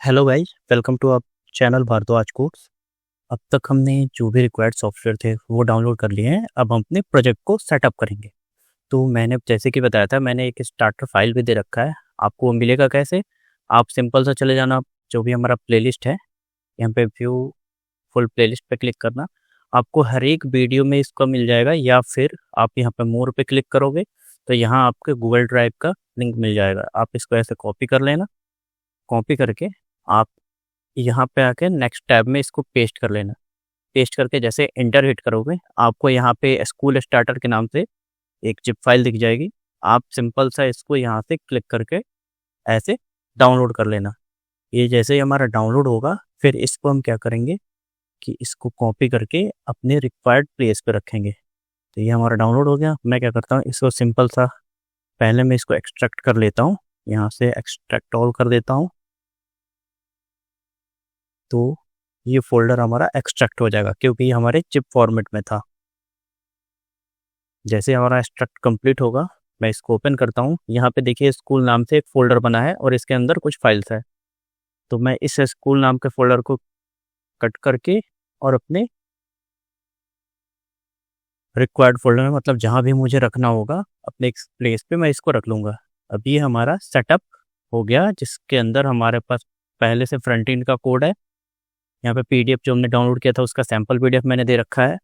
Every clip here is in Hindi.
Hello guys, welcome to our channel Bharadwaj codes. अब तक हमने जो भी रिक्वायर्ड सॉफ्टवेयर थे वो डाउनलोड कर लिए हैं। अब हम अपने प्रोजेक्ट को सेटअप करेंगे। तो मैंने जैसे कि बताया था, मैंने एक स्टार्टर फाइल भी दे रखा है। आपको वो मिलेगा कैसे? आप सिंपल सा चले जाना, जो भी हमारा प्लेलिस्ट है यहाँ पे व्यू फुल प्लेलिस्ट पे क्लिक करना। आपको हर एक वीडियो में इसका मिल जाएगा, या फिर आप यहाँ पे मोर पे क्लिक करोगे तो यहाँ आपके गूगल ड्राइव का लिंक मिल जाएगा। आप इसको ऐसे कॉपी कर लेना। कॉपी करके आप यहाँ पे आके नेक्स्ट टैब में इसको पेस्ट कर लेना। पेस्ट करके जैसे एंटर हिट करोगे, आपको यहाँ पे स्कूल स्टार्टर के नाम से एक जिप फाइल दिख जाएगी। आप सिंपल सा इसको यहाँ से क्लिक करके ऐसे डाउनलोड कर लेना। ये जैसे ही हमारा डाउनलोड होगा, फिर इसको हम क्या करेंगे कि इसको कॉपी करके अपने रिक्वायर्ड प्लेस पे रखेंगे। तो ये हमारा डाउनलोड हो गया। मैं क्या करता हूँ, इसको सिंपल सा पहले मैं इसको एक्सट्रैक्ट कर लेता हूँ। यहाँ से एक्सट्रैक्ट ऑल कर देता हूँ, तो ये फ़ोल्डर हमारा एक्सट्रैक्ट हो जाएगा क्योंकि ये हमारे चिप फॉर्मेट में था। जैसे हमारा एक्सट्रैक्ट कंप्लीट होगा, मैं इसको ओपन करता हूँ। यहाँ पे देखिए स्कूल नाम से एक फ़ोल्डर बना है और इसके अंदर कुछ फाइल्स है। तो मैं इस स्कूल नाम के फ़ोल्डर को कट करके और अपने रिक्वायर्ड फ़ोल्डर में, मतलब जहाँ भी मुझे रखना होगा अपने एक प्लेस पे, मैं इसको रख लूँगा। अब ये हमारा सेटअप हो गया, जिसके अंदर हमारे पास पहले से फ्रंट एंड का कोड है। यहाँ पे पीडीएफ जो हमने डाउनलोड किया था उसका सैंपल पीडीएफ मैंने दे रखा है।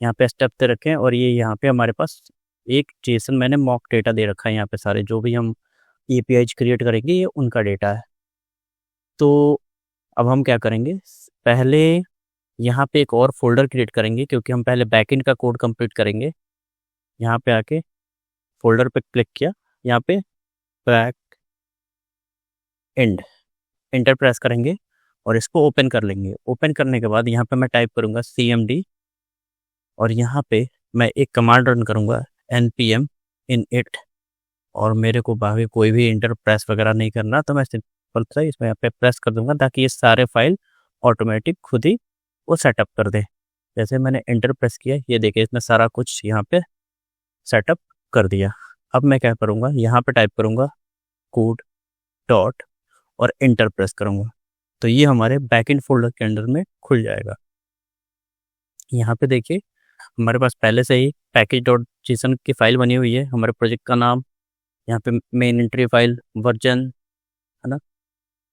यहाँ पे स्टेप दे रखे हैं, और ये यहाँ पे हमारे पास एक जेसन मैंने मॉक डेटा दे रखा है। यहाँ पे सारे जो भी हम एपीआईज क्रिएट करेंगे ये उनका डेटा है। तो अब हम क्या करेंगे, पहले यहाँ पे एक और फोल्डर क्रिएट करेंगे क्योंकि हम पहले बैकएंड का कोड कंप्लीट करेंगे। यहाँ पे आके फोल्डर पे क्लिक किया, यहाँ पे बैक एंड एंटर प्रेस करेंगे और इसको ओपन कर लेंगे। ओपन करने के बाद यहाँ पे मैं टाइप करूँगा cmd, और यहाँ पे मैं एक कमांड रन करूँगा npm init, और मेरे को बाकी कोई भी इंटर प्रेस वगैरह नहीं करना। तो मैं सिंपल सा इसमें यहाँ पे प्रेस कर दूंगा ताकि ये सारे फाइल ऑटोमेटिक खुद ही वो सेटअप कर दे। जैसे मैंने इंटर प्रेस किया, ये देखिए इसने सारा कुछ यहाँ पे सेटअप कर दिया। अब मैं क्या करूँगा, यहाँ पे टाइप करूँगा कोड डॉट और इंटर प्रेस करूँगा, तो ये हमारे बैकएंड फोल्डर के अंदर में खुल जाएगा। यहाँ पे देखिए हमारे पास पहले से ही पैकेज डॉट जेसन की फाइल बनी हुई है, हमारे प्रोजेक्ट का नाम, यहाँ पे मेन एंट्री फाइल, वर्जन, है ना,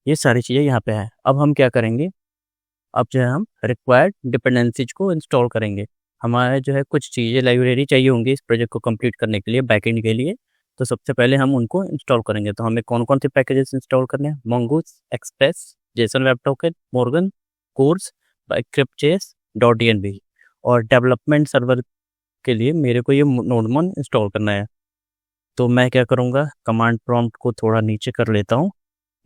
ये सारी चीज़ें यहाँ पे है। अब हम क्या करेंगे, अब जो है हम रिक्वायर्ड डिपेंडेंसीज को इंस्टॉल करेंगे। हमारे जो है कुछ चीज़ें लाइब्रेरी चाहिए होंगी इस प्रोजेक्ट को कंप्लीट करने के लिए, बैकएंड के लिए। तो सबसे पहले हम उनको इंस्टॉल करेंगे। तो हमें कौन कौन से पैकेजेस इंस्टॉल करने हैं? Mongoose, Express, JSON web token, Morgan, cors, क्रिप्टजेस, .env। और डेवलपमेंट सर्वर के लिए मेरे को ये नोडमन इंस्टॉल करना है। तो मैं क्या करूँगा, कमांड प्रॉम्प्ट को थोड़ा नीचे कर लेता हूँ।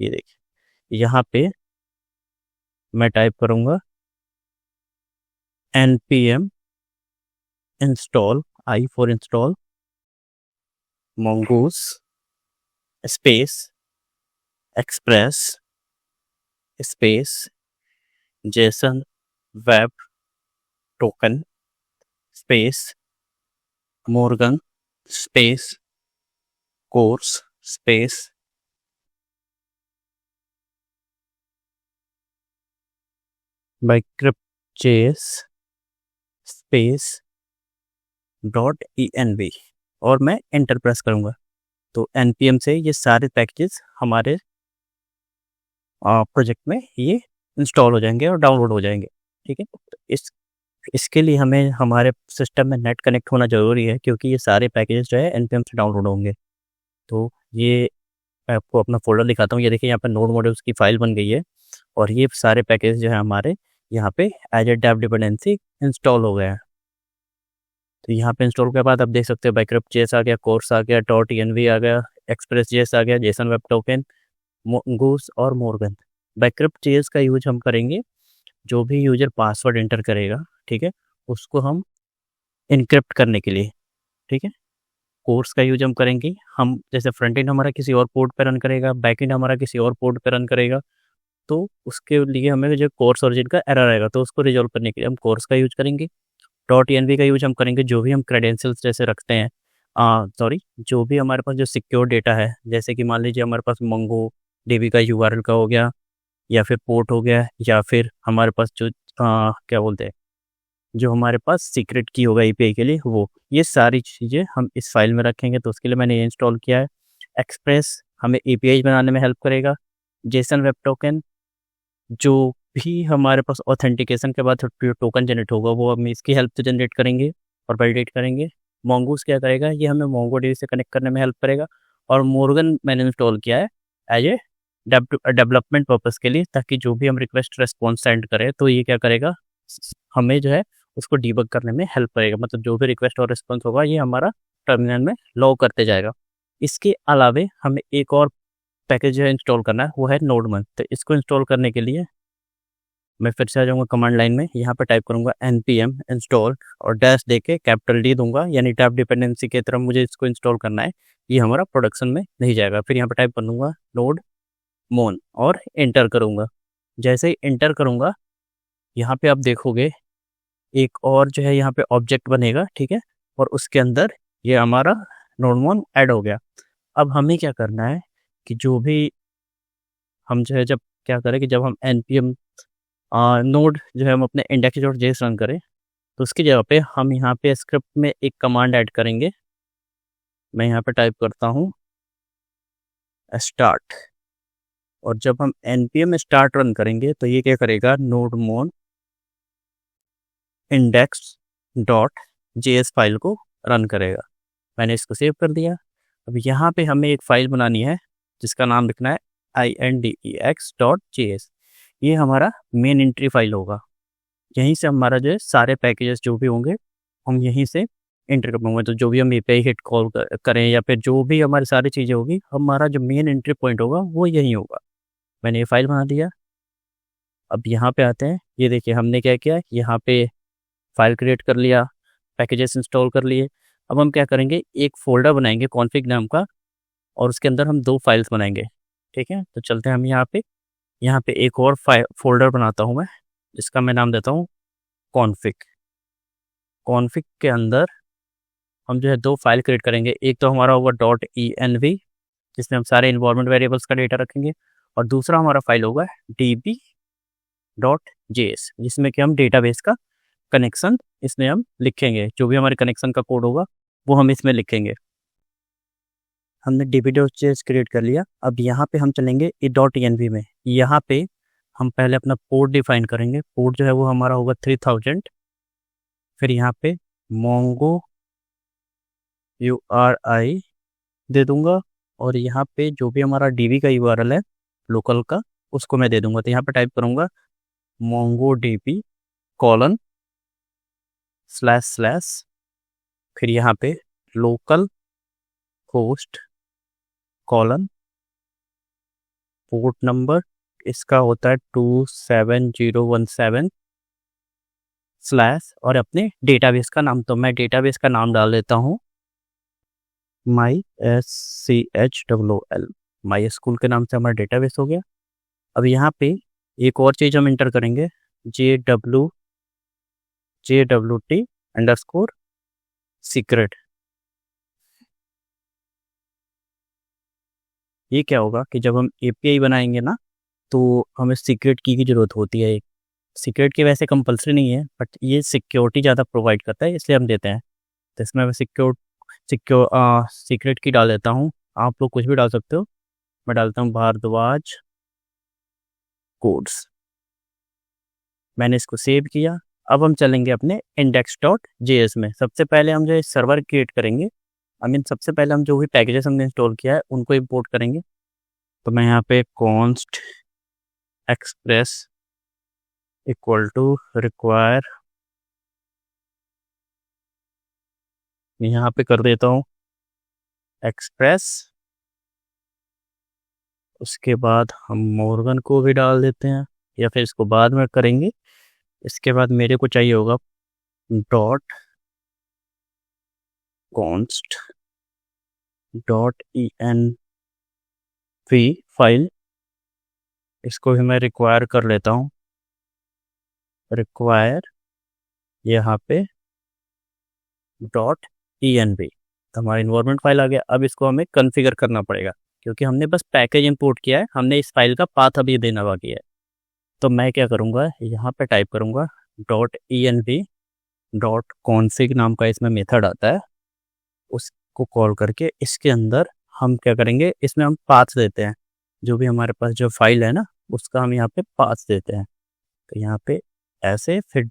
ये देखिए यहाँ पे मैं टाइप करूँगा npm install, i for install, mongoose space express space json web token space morgan space course space microJS space .env, और मैं एंटर प्रेस करूँगा। तो npm से ये सारे पैकेजेस हमारे प्रोजेक्ट में ये इंस्टॉल हो जाएंगे और डाउनलोड हो जाएंगे। ठीक है, तो इसके लिए हमें हमारे सिस्टम में नेट कनेक्ट होना ज़रूरी है, क्योंकि ये सारे पैकेजेस जो है npm से डाउनलोड होंगे। तो ये मैं आपको अपना फ़ोल्डर दिखाता हूँ। ये देखिए यहाँ पे नोड मॉड्यूल्स की फ़ाइल बन गई है, और ये सारे पैकेज जो है हमारे यहाँ पे as a dev dependency install हो गया है। तो यहाँ पे इंस्टॉल के बाद आप देख सकते हैं microJS आ गया, कोर्स आ गया, .env आ गया, एक्सप्रेस.js आ गया, जेसन वेब टोकन, mongoose और मॉर्गन। microJS का यूज हम करेंगे जो भी यूजर पासवर्ड एंटर करेगा, ठीक है, उसको हम इनक्रिप्ट करने के लिए। ठीक है, कोर्स का यूज हम करेंगे, हम जैसे फ्रंट एंड हमारा किसी और पोर्ट पे रन करेगा, बैक एंड हमारा किसी और पोर्ट पे रन करेगा, तो उसके लिए हमें जो कोर्स ओरिजिन का एरर आएगा तो उसको रिजॉल्व करने के लिए हम कोर्स का यूज करेंगे। .env का यूज हम करेंगे जो भी हम क्रेडेंशियल्स जैसे रखते हैं, जो भी हमारे पास जो सिक्योर डेटा है, जैसे कि मान लीजिए हमारे पास मंगो डीबी का यूआरएल का हो गया, या फिर पोर्ट हो गया, या फिर हमारे पास जो क्या बोलते हैं, जो हमारे पास सीक्रेट की होगा एपीआई के लिए, वो ये सारी चीज़ें हम इस फाइल में रखेंगे। तो उसके लिए मैंने ये इंस्टॉल किया है। एक्सप्रेस हमें एपीआई बनाने में हेल्प करेगा। जेसन वेब टोकन, जो भी हमारे पास ऑथेंटिकेशन के बाद टोकन जनरेट होगा वो हम इसकी हेल्प से जनरेट करेंगे और वैलिडेट करेंगे। मोंगूस क्या करेगा, ये हमें मोंगोडीबी से कनेक्ट करने में हेल्प करेगा। और मॉर्गन मैंने इंस्टॉल किया है एज ए डेवलपमेंट पर्पज़ के लिए, ताकि जो भी हम रिक्वेस्ट रिस्पॉन्स सेंड करें तो ये क्या करेगा, हमें जो है उसको डीबग करने में हेल्प करेगा। मतलब जो भी रिक्वेस्ट और रिस्पॉन्स होगा ये हमारा टर्मिनल में लॉग करते जाएगा। इसके अलावे हमें एक और पैकेज जो है इंस्टॉल करना है, वो है नोडमन। तो इसको इंस्टॉल करने के लिए मैं फिर से आ जाऊँगा कमांड लाइन में, यहाँ पे टाइप करूँगा npm इंस्टॉल और डैश दे के कैपिटल D दूंगा, यानी टैप डिपेंडेंसी की तरफ मुझे इसको इंस्टॉल करना है। ये हमारा प्रोडक्शन में नहीं जाएगा। फिर यहाँ पे टाइप कर दूँगा नोड मोन और एंटर करूँगा। जैसे ही एंटर करूँगा, यहाँ पे आप देखोगे एक और जो है यहाँ पे ऑब्जेक्ट बनेगा, ठीक है, और उसके अंदर ये हमारा नोड मोन ऐड हो गया। अब हमें क्या करना है कि जो भी हम जो है, जब क्या करें कि जब हम npm नोड जो है हम अपने index.js रन करें, तो उसकी जगह पे हम यहाँ पे स्क्रिप्ट में एक कमांड ऐड करेंगे। मैं यहाँ पे टाइप करता हूँ स्टार्ट, और जब हम npm स्टार्ट रन करेंगे तो ये क्या करेगा, नोड मोन index.js फाइल को रन करेगा। मैंने इसको सेव कर दिया। अब यहाँ पे हमें एक फ़ाइल बनानी है जिसका नाम लिखना है index.js। ये हमारा मेन एंट्री फाइल होगा। यहीं से हमारा जो है सारे पैकेजेस जो भी होंगे हम यहीं से एंटर कर पाएंगे। तो जो भी हम एपीआई हिट कॉल करें या फिर जो भी हमारी सारी चीज़ें होगी, हमारा जो मेन एंट्री पॉइंट होगा वो यहीं होगा। मैंने ये फाइल बना दिया। अब यहाँ पे आते हैं, ये देखिए हमने क्या किया, यहाँ पे फाइल क्रिएट कर लिया, पैकेजेस इंस्टॉल कर लिए। अब हम क्या करेंगे, एक फ़ोल्डर बनाएंगे कॉन्फ़िग नाम का, और उसके अंदर हम 2 फाइल्स बनाएंगे। ठीक है, तो चलते हैं हम यहाँ पे एक और फ़ोल्डर बनाता हूँ मैं, जिसका मैं नाम देता हूँ कॉन्फ़िग। कॉन्फ़िग के अंदर हम जो है 2 फाइल क्रिएट करेंगे। एक तो हमारा होगा .env, जिसमें हम सारे इन्वायरमेंट वेरिएबल्स का डेटा रखेंगे, और दूसरा हमारा फाइल होगा db.js, जिसमें कि हम डेटाबेस का कनेक्शन इसमें हम लिखेंगे। जो भी हमारे कनेक्शन का कोड होगा वो हम इसमें लिखेंगे। हमने db.js क्रिएट कर लिया। अब यहाँ पे हम चलेंगे .env में। यहाँ पे हम पहले अपना पोर्ट डिफाइन करेंगे। पोर्ट जो है वो हमारा होगा 3000। फिर यहाँ पे mongo URI दे दूंगा, और यहाँ पे जो भी हमारा db का URL है लोकल का, उसको मैं दे दूंगा। तो यहाँ पे टाइप करूँगा mongodb : // फिर यहाँ पे लोकल होस्ट : पोर्ट नंबर इसका होता है 27017 / और अपने डेटाबेस का नाम, तो मैं डेटाबेस का नाम डाल देता हूँ MySQL। MySQL के नाम से हमारा डेटाबेस हो गया। अब यहाँ पे एक और चीज़ हम इंटर करेंगे, JWT_secret। ये क्या होगा कि जब हम एपीआई बनाएंगे ना, तो हमें सीक्रेट की ज़रूरत होती है। एक सीक्रेट की वैसे कंपलसरी नहीं है, बट ये सिक्योरिटी ज़्यादा प्रोवाइड करता है, इसलिए हम देते हैं। तो इसमें मैं सीक्रेट की डाल देता हूँ। आप लोग कुछ भी डाल सकते हो, मैं डालता हूँ भारद्वाज कोड्स। मैंने इसको सेव किया। अब हम चलेंगे अपने index.js में। सबसे पहले हम जो है सर्वर क्रिएट करेंगे। सबसे पहले हम जो भी पैकेजेस हमने इंस्टॉल किया है उनको इंपोर्ट करेंगे। तो मैं यहाँ पे const express = require यहाँ पे कर देता हूँ एक्सप्रेस। उसके बाद हम मॉर्गन को भी डाल देते हैं, या फिर इसको बाद में करेंगे। इसके बाद मेरे को चाहिए होगा .const.env फाइल, इसको भी मैं रिक्वायर कर लेता हूँ। रिक्वायर यहाँ पे .env, तो हमारा इन्वायरमेंट फाइल आ गया। अब इसको हमें कॉन्फ़िगर करना पड़ेगा, क्योंकि हमने बस पैकेज इंपोर्ट किया है, हमने इस फाइल का पाथ अभी देना बाकी है। तो मैं क्या करूँगा, यहाँ पे टाइप करूँगा .env .config नाम का इसमें मेथड आता है, उसको कॉल करके इसके अंदर हम क्या करेंगे, इसमें हम पाथ देते हैं, जो भी हमारे पास जो फाइल है ना उसका हम यहाँ पे पाथ देते हैं। तो यहाँ पे ऐसे फिर ./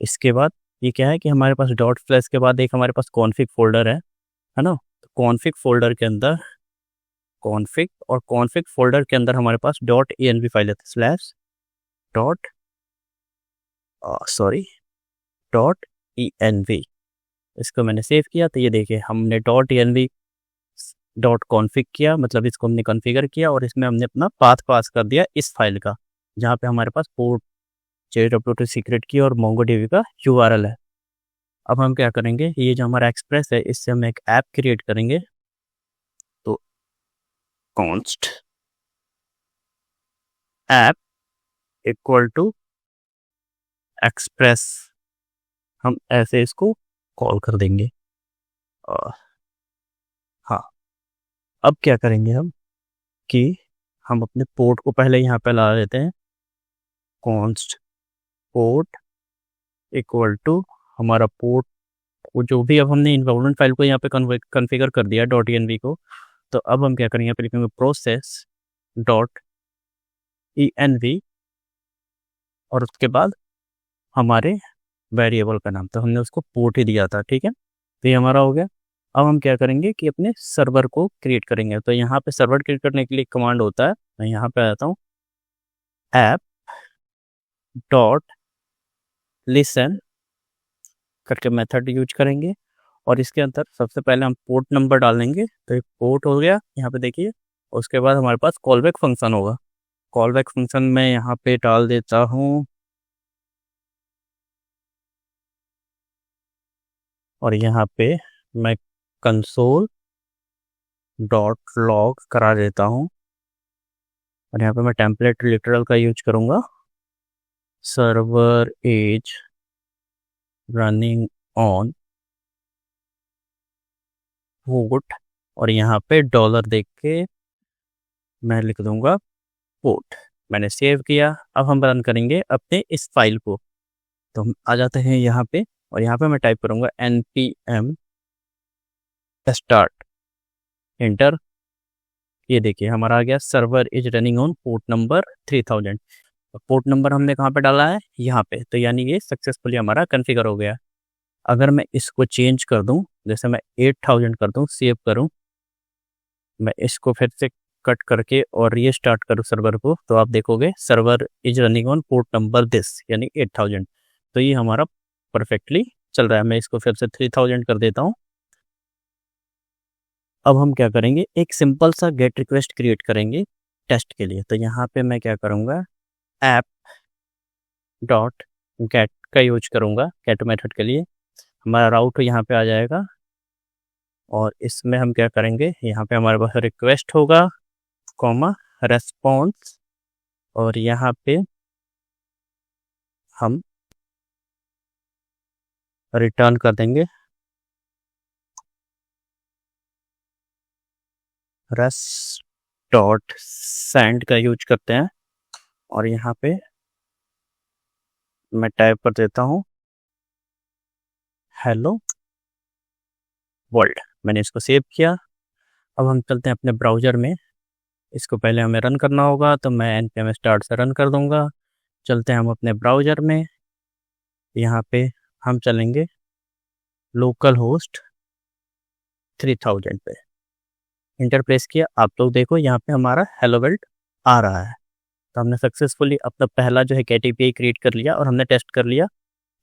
इसके बाद ये क्या है कि हमारे पास ./ के बाद एक हमारे पास कॉन्फ़िग फ़ोल्डर है ना? तो कॉन्फ़िग फ़ोल्डर के अंदर कॉन्फ़िग और कॉन्फ़िग फ़ोल्डर के अंदर हमारे पास .env फाइल है स्लैश डॉट सॉरी .env। इसको मैंने सेव किया तो ये देखिए हमने .env .config किया, मतलब इसको हमने कॉन्फ़िगर किया और इसमें हमने अपना पाथ पास कर दिया इस फाइल का, जहाँ पे हमारे पास पोर्ट JWT सीक्रेट की और MongoDB का URL है। अब हम क्या करेंगे, ये जो हमारा एक्सप्रेस है इससे हम एक ऐप क्रिएट करेंगे। तो const app equal to express, हम ऐसे इसको कॉल कर देंगे। हाँ, अब क्या करेंगे हम कि हम अपने पोर्ट को पहले यहाँ पे ला लेते हैं, const पोर्ट इक्वल टू हमारा पोर्ट को जो भी अब हमने इन्वायरमेंट फाइल को यहाँ पे कॉन्फ़िगर कर दिया .env को। तो अब हम क्या करेंगे, फिर लिखेंगे प्रोसेस .env और उसके बाद हमारे वेरिएबल का नाम, तो हमने उसको पोर्ट ही दिया था, ठीक है। तो ये हमारा हो गया। अब हम क्या करेंगे कि अपने सर्वर को क्रिएट करेंगे। तो यहाँ पे सर्वर क्रिएट करने के लिए कमांड होता है, मैं यहाँ पे आता हूँ ऐप डॉट लिसन करके मेथड यूज करेंगे और इसके अंदर सबसे पहले हम पोर्ट नंबर डालेंगे। तो एक पोर्ट हो गया यहाँ पे देखिए, उसके बाद हमारे पास कॉलबैक फंक्शन होगा। कॉलबैक फंक्शन में यहाँ पे डाल देता हूँ और यहाँ पे मैं कंसोल डॉट लॉग करा देता हूँ और यहाँ पे मैं टेम्पलेट लिटरल का यूज करूँगा, server is running on port और यहाँ पे डॉलर देख के मैं लिख दूंगा पोर्ट। मैंने सेव किया। अब हम रन करेंगे अपने इस फाइल को। तो हम आ जाते हैं यहाँ पे और यहाँ पे मैं टाइप करूँगा npm स्टार्ट, एंटर। ये देखिए हमारा आ गया server is running on port number 3000। Port number हमने कहाँ पे डाला है, यहाँ पे, तो यानी ये सक्सेसफुली हमारा कॉन्फ़िगर हो गया। अगर मैं इसको चेंज कर दूं, जैसे मैं 8000 कर दूं, सेव करूं, मैं इसको फिर से कट करके और ये स्टार्ट करूं सर्वर को, तो आप देखोगे server is running on port number this यानी 8000। तो ये हमारा परफेक्टली चल रहा है। मैं इसको फिर से 3000 कर देता हूं। अब हम क्या करेंगे, एक सिंपल सा गेट रिक्वेस्ट क्रिएट करेंगे टेस्ट के लिए। तो यहाँ पे मैं क्या करूँगा, ऐप डॉट गेट का यूज करूँगा गेट मेथड के लिए। हमारा राउट यहाँ पे आ जाएगा और इसमें हम क्या करेंगे, यहाँ पे हमारे पास रिक्वेस्ट होगा कॉमा रेस्पॉन्स और यहाँ पे हम रिटर्न कर देंगे रेस्ट डॉट सेंड का यूज करते हैं और यहाँ पे मैं टाइप कर देता हूँ हेलो वर्ल्ड। मैंने इसको सेव किया। अब हम चलते हैं अपने ब्राउज़र में। इसको पहले हमें रन करना होगा, तो मैं npm स्टार्ट से रन कर दूंगा। चलते हैं हम अपने ब्राउज़र में। यहाँ पे हम चलेंगे लोकल होस्ट 3000 पे, इंटर प्रेस किया। आप लोग देखो यहाँ पे हमारा हेलो वर्ल्ड आ रहा है। तो हमने सक्सेसफुली अपना पहला जो है KTPI क्रिएट कर लिया और हमने टेस्ट कर लिया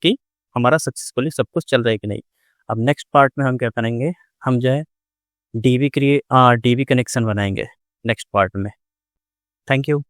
कि हमारा सक्सेसफुली सब कुछ चल रहा है कि नहीं। अब नेक्स्ट पार्ट में हम क्या करेंगे, हम जो है DB कनेक्शन बनाएंगे नेक्स्ट पार्ट में। Thank you.